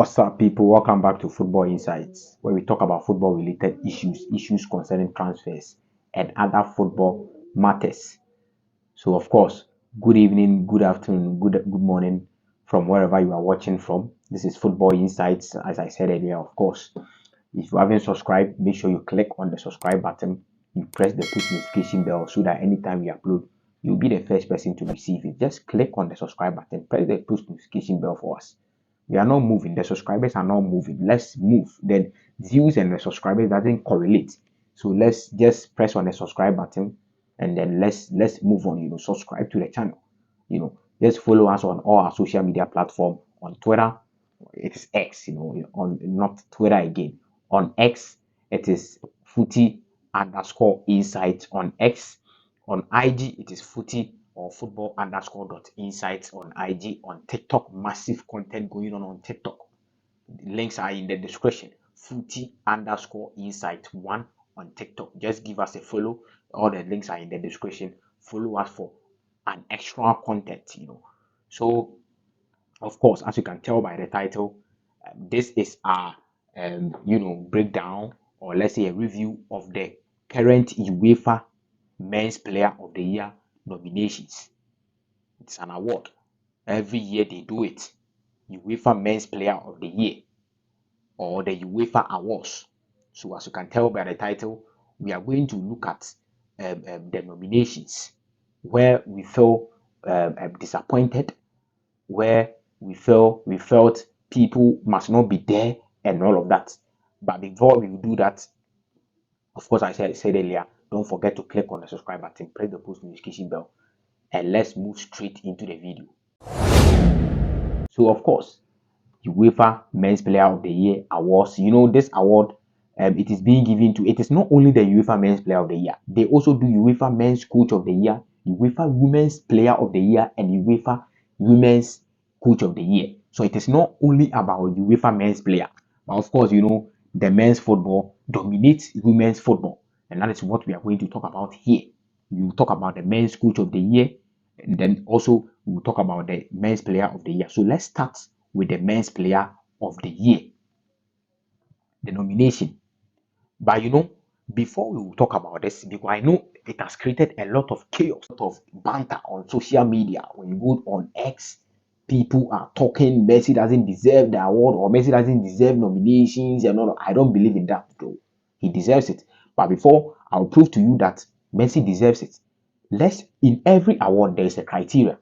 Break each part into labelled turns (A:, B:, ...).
A: What's up, people? Welcome back to Football Insights, where we talk about football related issues concerning transfers, and other football matters. So, of course, good evening, good afternoon, good morning from wherever you are watching from. This is Football Insights, as I said earlier, of course. If you haven't subscribed, make sure you click on the subscribe button, you press the push notification bell so that anytime we upload, you'll be the first person to receive it. Just click on the subscribe button, press the push notification bell for us. We are not moving, the subscribers are not moving. Let's move. Then views and the subscribers doesn't correlate. So let's just press on the subscribe button and then let's move on. Subscribe to the channel. Just follow us on all our social media platform. On Twitter, it is X, on not Twitter again. On X, it is footy_insights on X. On IG, it is footy or football_insights on IG. On TikTok, massive content going on TikTok. The links are in the description. Footy_insight1 on TikTok. Just give us a follow. All the links are in the description. Follow us for an extra content, So, of course, as you can tell by the title, this is our breakdown, or let's say a review of the current UEFA Men's Player of the Year nominations. It's an award. Every year they do it. UEFA Men's Player of the Year, or the UEFA Awards. So as you can tell by the title, we are going to look at the nominations where we feel disappointed, where we felt people must not be there, and all of that. But before we do that, of course, I said earlier, don't forget to click on the subscribe button, press the post notification bell, and let's move straight into the video. So, of course, UEFA Men's Player of the Year awards. This award, it is being given to. It is not only the UEFA Men's Player of the Year. They also do UEFA Men's Coach of the Year, UEFA Women's Player of the Year, and UEFA Women's Coach of the Year. So it is not only about UEFA Men's Player, but of course, the men's football dominates women's football, and that is what we are going to talk about here. We will talk about the Men's Coach of the Year, and then also we will talk about the Men's Player of the Year. So let's start with the Men's Player of the Year, the nomination. But before we will talk about this, because I know it has created a lot of chaos, a lot of banter on social media. When you go on X, people are talking Messi doesn't deserve the award, or Messi doesn't deserve nominations and all. I don't believe in that, though. He deserves it. But before I'll prove to you that Messi deserves it, in every award there is a criteria.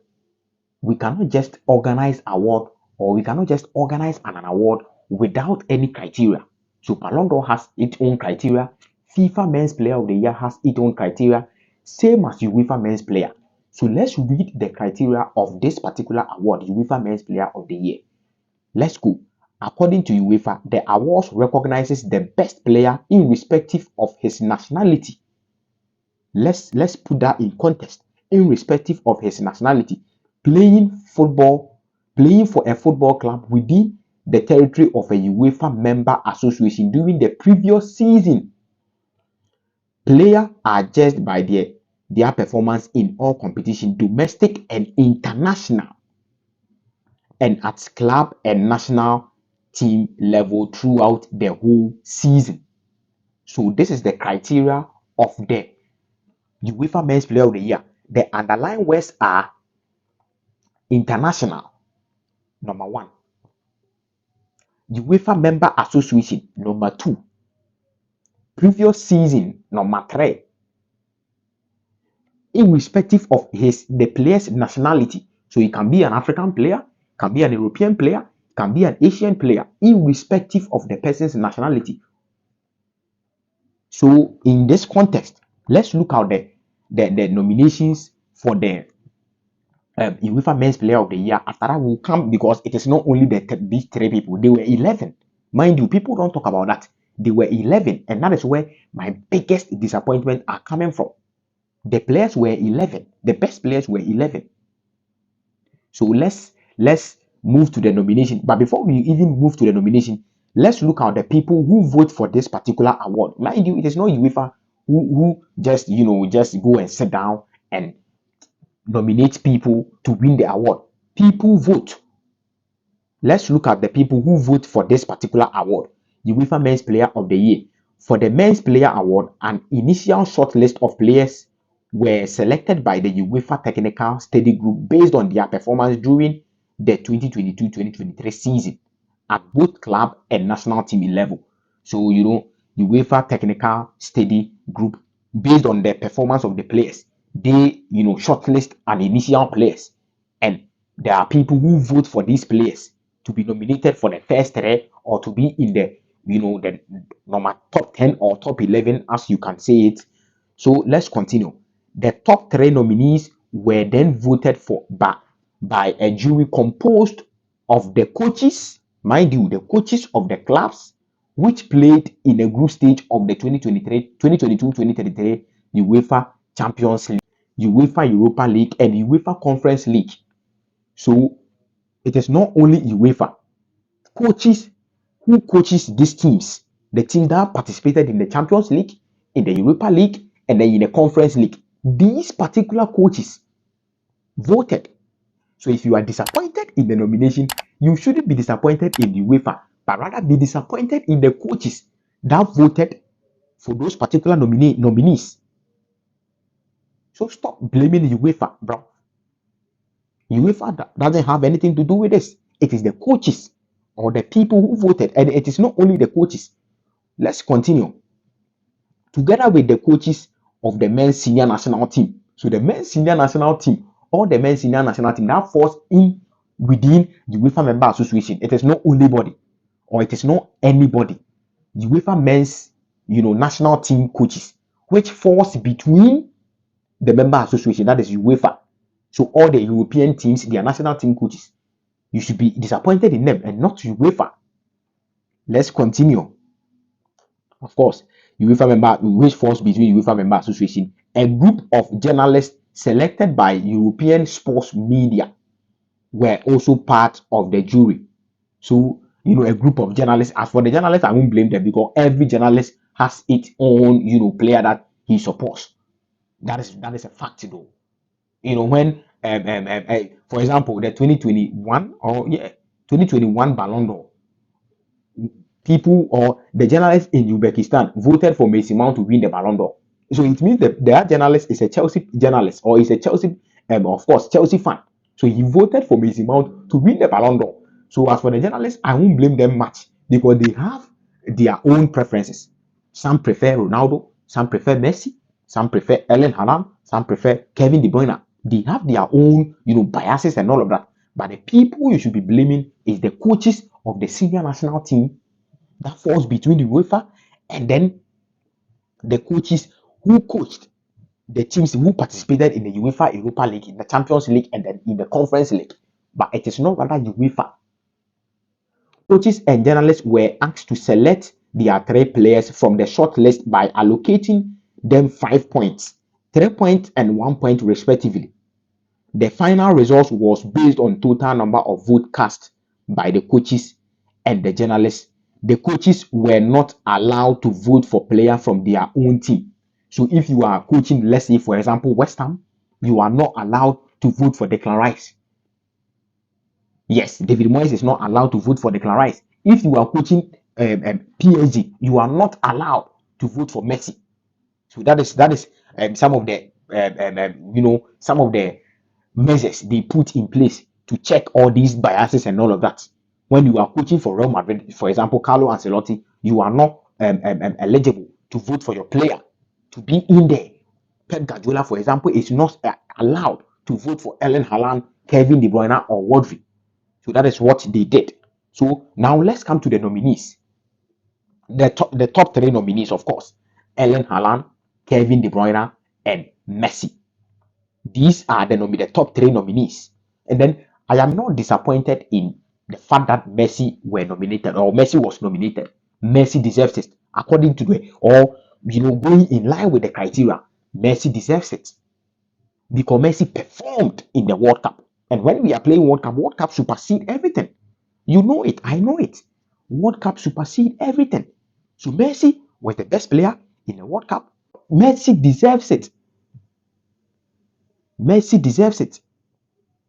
A: We cannot just organize award, or we cannot just organize an award without any criteria. So Ballon d'Or has its own criteria. FIFA Men's Player of the Year has its own criteria, same as UEFA Men's Player. So let's read the criteria of this particular award, UEFA Men's Player of the Year. Let's go. According to UEFA, the award recognizes the best player irrespective of his nationality. Let's put that in context. Irrespective of his nationality, playing for a football club within the territory of a UEFA member association during the previous season. Players are judged by their performance in all competition, domestic and international, and at club and national team level throughout the whole season. So this is the criteria of the UEFA Men's Player of the Year. The underlying words are international, number 1. UEFA Member Association, number 2. Previous season, number 3. Irrespective of the player's nationality. So it can be an African player, can be an European player, can be an Asian player, irrespective of the person's nationality. So in this context, let's look at the nominations for the UEFA Men's Player of the Year. After that will come, because it is not only these 3 people. They were 11. Mind you, people don't talk about that. They were 11, and that is where my biggest disappointment are coming from. The players were 11. The best players were 11. So let's move to the nomination. But before we even move to the nomination, let's look at the people who vote for this particular award. Mind you, it is not UEFA who just go and sit down and nominate people to win the award. People vote. Let's look at the people who vote for this particular award, UEFA Men's Player of the Year. For the Men's Player Award, an initial short list of players were selected by the UEFA Technical Study Group based on their performance during the 2022-2023 season at both club and national team level. So, UEFA Technical Study Group, based on the performance of the players, they, shortlist an initial players, and there are people who vote for these players to be nominated for the first three or to be in the the number top 10 or top 11, as you can say it. So let's continue. The top three nominees were then voted for by a jury composed of the coaches, mind you, the coaches of the clubs which played in a group stage of the 2022-2023 UEFA Champions League, UEFA Europa League, and UEFA Conference League. So it is not only UEFA coaches who coaches these teams, the teams that participated in the Champions League, in the Europa League, and then in the Conference League. These particular coaches voted. So if you are disappointed in the nomination, you shouldn't be disappointed in the UEFA, but rather be disappointed in the coaches that voted for those particular nominees. So stop blaming the UEFA, bro. UEFA doesn't have anything to do with this. It is the coaches or the people who voted, and it is not only the coaches. Let's continue. Together with the coaches of the men's senior national team. So the men's senior national team, or the men's senior national team that falls in within the UEFA member association. It is not only body, or it is not anybody. The UEFA men's, national team coaches, which falls between the member association, that is UEFA. So all the European teams, their national team coaches, you should be disappointed in them and not UEFA. Let's continue. Of course, UEFA member, which falls between UEFA member association, a group of journalists selected by European sports media were also part of the jury. So, a group of journalists. As for the journalists, I won't blame them because every journalist has its own, player that he supports. That is a fact, though. When for example, the 2021 or 2021 Ballon d'Or, people or the journalists in Uzbekistan voted for Messi Mount to win the Ballon d'Or. So it means that journalist is a Chelsea journalist or is a Chelsea, of course, Chelsea fan. So he voted for Messi Mount to win the Ballon d'Or. So as for the journalists, I won't blame them much because they have their own preferences. Some prefer Ronaldo, some prefer Messi, some prefer Erling Haaland, some prefer Kevin De Bruyne. They have their own, biases and all of that. But the people you should be blaming is the coaches of the senior national team that falls between the UEFA and then the coaches who coached the teams who participated in the UEFA Europa League, in the Champions League, and then in the Conference League. But it is not rather UEFA. Coaches and journalists were asked to select their three players from the short list by allocating them 5 points, 3 points, and 1 point respectively. The final result was based on total number of votes cast by the coaches and the journalists. The coaches were not allowed to vote for players from their own team. So if you are coaching, let's say, for example, West Ham, you are not allowed to vote for Declan Rice. Yes, David Moyes is not allowed to vote for Declan Rice. If you are coaching PSG, you are not allowed to vote for Messi. So that is some of the some of the measures they put in place to check all these biases and all of that. When you are coaching for Real Madrid, for example, Carlo Ancelotti, you are not eligible to vote for your player to be in there. Pep Guardiola, for example, is not allowed to vote for Erling Haaland, Kevin De Bruyne, or Rodri. So that is what they did. So now let's come to the nominees. The top three nominees, of course, Erling Haaland, Kevin De Bruyne, and Messi. These are the top three nominees. And then I am not disappointed in the fact that Messi was nominated. Messi deserves it. According to going in line with the criteria, Messi deserves it. Because Messi performed in the World Cup. And when we are playing World Cup supersede everything. You know it, I know it. World Cup supersede everything. So Messi was the best player in the World Cup. Messi deserves it. Messi deserves it.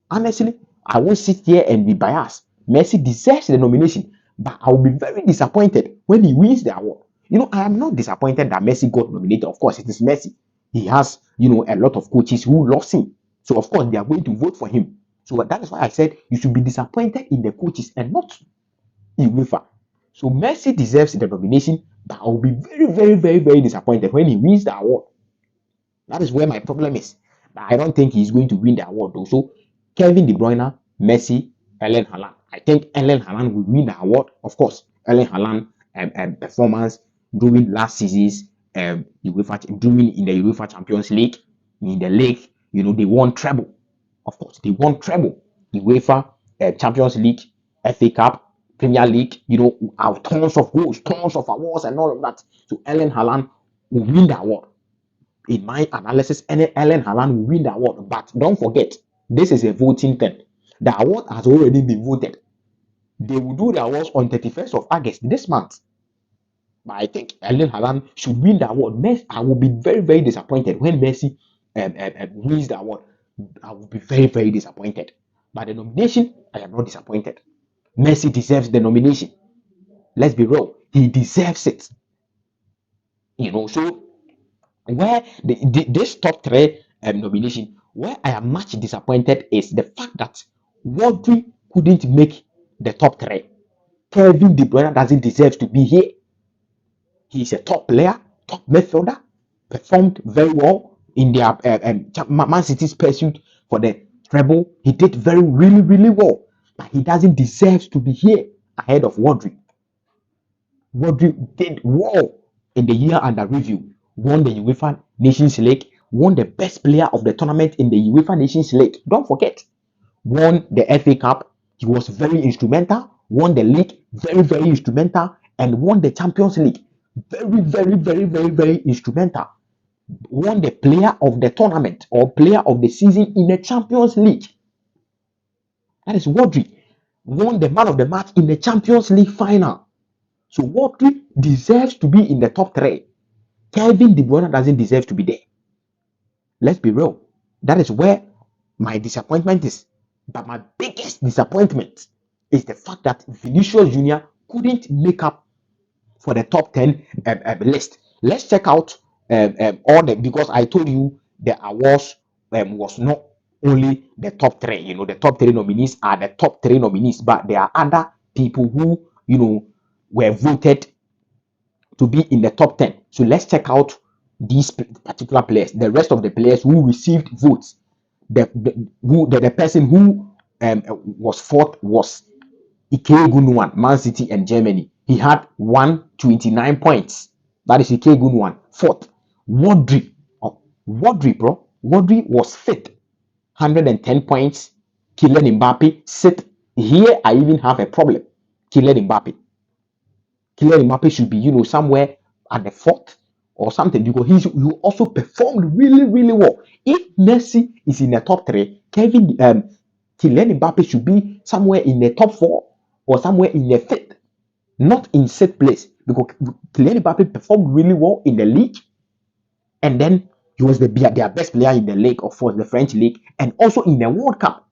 A: Honestly, I won't sit here and be biased Messi deserves the nomination, but I will be very disappointed when he wins the award. I am not disappointed that Messi got nominated. Of course, it is Messi. He has, a lot of coaches who loves him. So, of course, they are going to vote for him. So, that is why I said you should be disappointed in the coaches and not in UEFA. So, Messi deserves the nomination, but I will be very, very, very, very disappointed when he wins the award. That is where my problem is. But I don't think he's going to win the award, though. So, Kevin De Bruyne, Messi, Erling Haaland. I think Erling Haaland will win the award. Of course, Erling Haaland performance during last season's UEFA, during in the UEFA Champions League, in the league, they won treble. Of course, they won treble. UEFA Champions League, FA Cup, Premier League, have tons of goals, tons of awards, and all of that. So Erling Haaland will win the award. In my analysis, Erling Haaland will win the award. But don't forget, this is a voting thing. The award has already been voted. They will do the awards on 31st of August this month. But I think Erling Haaland should win the award. I will be very, very disappointed when Messi wins the award. I will be very, very disappointed. But the nomination, I am not disappointed. Messi deserves the nomination. Let's be real. He deserves it. So where this top three nomination, where I am much disappointed is the fact that Rodri couldn't make the top three. Kevin De Bruyne doesn't deserve to be here. He's a top player, top midfielder, performed very well in their Man City's pursuit for the treble. He did really, really well, but he doesn't deserve to be here ahead of Rodri. Rodri did well in the year under review, won the UEFA Nations League, won the best player of the tournament in the UEFA Nations League. Don't forget, won the FA Cup. He was very instrumental, won the league, very, very instrumental, and won the Champions League. Very, very, very, very, very instrumental. Won the player of the tournament or player of the season in the Champions League. That is Rodri. Won the man of the match in the Champions League final. So Rodri deserves to be in the top three. Kevin De Bruyne doesn't deserve to be there. Let's be real. That is where my disappointment is. But my biggest disappointment is the fact that Vinicius Jr. couldn't make up for the top 10 list. Let's check out all the, because I told you the awards was not only the top three. The top three nominees are the top three nominees, but there are other people who were voted to be in the top 10. So let's check out these particular players. The rest of the players who received votes. The person who was fourth was Ike Gunwan, Man City and Germany. He had 129 points. That is Ike Gunwan. Fourth, Rodri. Rodri, bro. Rodri was fifth, 110 points. Kylian Mbappe sixth. Here I even have a problem. Kylian Mbappe should be, somewhere at the fourth or something, because he also performed really, really well. If Messi is in the top three, Kylian Mbappe should be somewhere in the top four or somewhere in the fifth, not in sixth place, because Kylian Mbappe performed really well in the league, and then he was their best player in the league, of course, the French league, and also in the World Cup.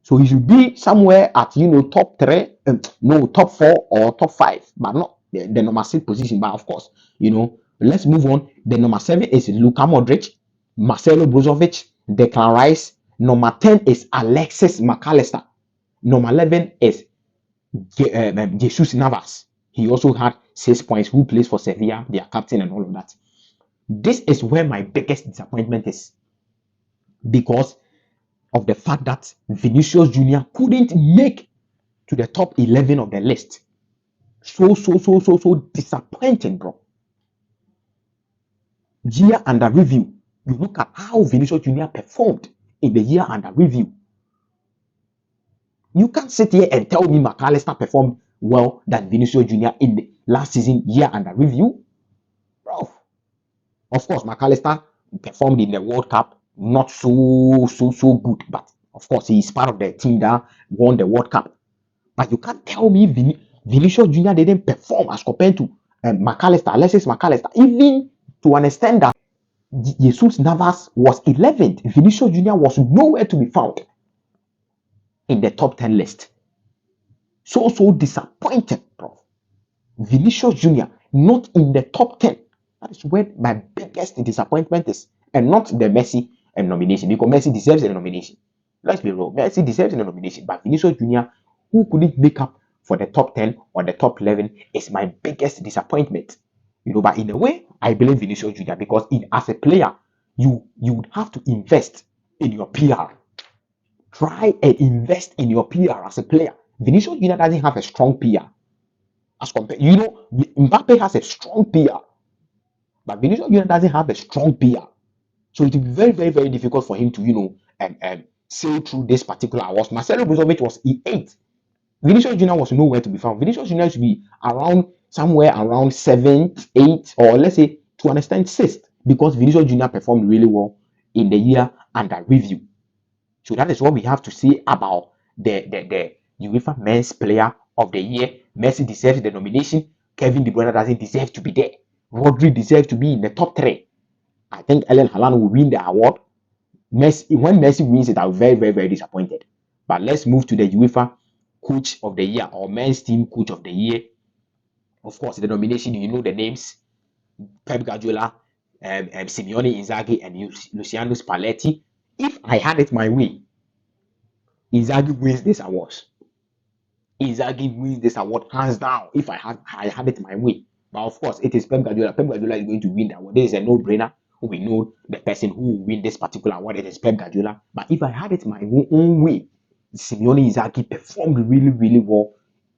A: So he should be somewhere at top three, top four or top five, but not the number 6 position. But of course, let's move on. The number 7 is Luka Modric, Marcelo Brozovic, Declan Rice. Number 10 is Alexis McAllister. Number 11 is Jesus Navas. He also had 6 points. Who plays for Sevilla, their captain, and all of that. This is where my biggest disappointment is, because of the fact that Vinicius Jr. couldn't make to the top 11 of the list. So disappointing, bro. Year under review. You look at how Vinicius Jr. performed in the year under review. You can't sit here and tell me McAllister performed well than Vinicius Jr. in the last season year under review. Bro. Of course, McAllister performed in the World Cup not so good, but of course he is part of the team that won the World Cup. But you can't tell me Vinicius Jr. didn't perform as compared to Alexis McAllister, even to understand that Jesus Navas was 11th. Vinicius Jr. was nowhere to be found in the top 10 list. So disappointed, bro. Vinicius Junior not in the top 10. That is where my biggest disappointment is, and not the Messi nomination, because Messi deserves a nomination. Let's be real, Messi deserves a nomination, but Vinicius Junior, who couldn't make up for the top 10 or the top 11, is my biggest disappointment. But in a way, I blame Vinicius Junior because as a player, you would have to invest in your PR. Try and invest in your PR as a player. Vinicius Junior doesn't have a strong PR. As compared, Mbappe has a strong PR, but Vinicius Junior doesn't have a strong PR. So it will be very, very, very difficult for him to, sail through this particular awards. Marcelo Brozovic was E8. Vinicius Junior was nowhere to be found. Vinicius Junior should be somewhere around 7th, 8th, or let's say to an extent 6th, because Vinicius Junior performed really well in the year under review. So that is what we have to say about the UEFA Men's Player of the Year. Messi deserves the nomination. Kevin De Bruyne doesn't deserve to be there. Rodri deserves to be in the top 3. I think Haaland will win the award. When Messi wins it, I'll be very, very, very disappointed. But let's move to the UEFA Coach of the Year or Men's Team Coach of the Year. Of course, the nomination, you know the names: Pep Guardiola, Simeone Inzaghi, and Luciano Spalletti. If I had it my way, Inzaghi wins this award. Inzaghi wins this award hands down. If I had it my way, but of course it is Pep Guardiola. Pep Guardiola is going to win the award. This is a no-brainer. We know the person who will win this particular award. It is Pep Guardiola. But if I had it my own way, Simeone Inzaghi performed really, really well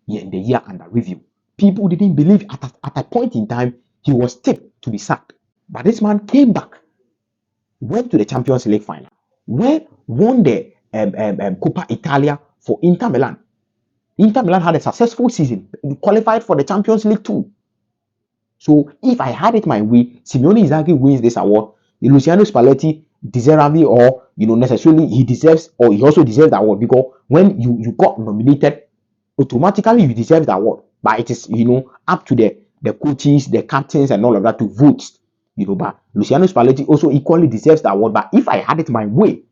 A: in the year under review. People didn't believe at a point in time he was tipped to be sacked, but this man came back, went to the Champions League final, won the Coppa Italia for Inter Milan. Inter Milan had a successful season, qualified for the Champions League too. So if I had it my way, Simeone Inzaghi wins this award. Luciano Spalletti deservedly or necessarily he deserves, or he also deserves the award, because when you got nominated, automatically you deserve the award. But it is up to the coaches, the captains, and all of that to vote. But Luciano Spalletti also equally deserves the award. But if I had it my way,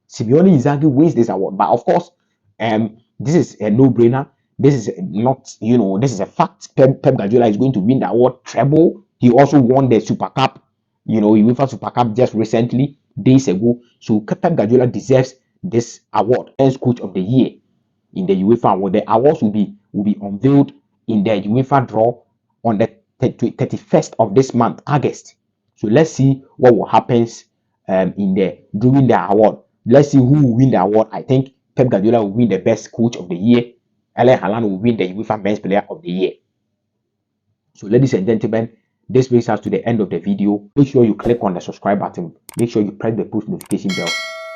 A: Simeone Inzaghi wins this award. But of course, this is a no-brainer. This is not, this is a fact. Pep Guardiola is going to win the award treble. He also won the Super Cup, UEFA Super Cup just recently, days ago. So Pep Guardiola deserves this award, as Coach of the Year in the UEFA award. The awards will be unveiled in the UEFA draw on the 31st of this month, August. So let's see what will happen during the award. Let's see who will win the award. I think Pep Guardiola will win the best coach of the year. Haaland will win the UEFA Men's Player of the Year. So ladies and gentlemen, this brings us to the end of the video. Make sure you click on the subscribe button. Make sure you press the push notification bell.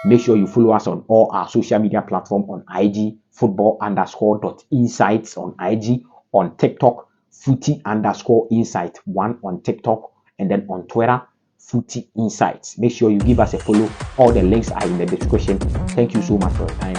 A: Make sure you follow us on all our social media platforms on IG, football_insights on IG, on TikTok, footy_insight1 on TikTok, and then on Twitter, Footy Insights. Make sure you give us a follow. All the links are in the description. Thank you so much for your time.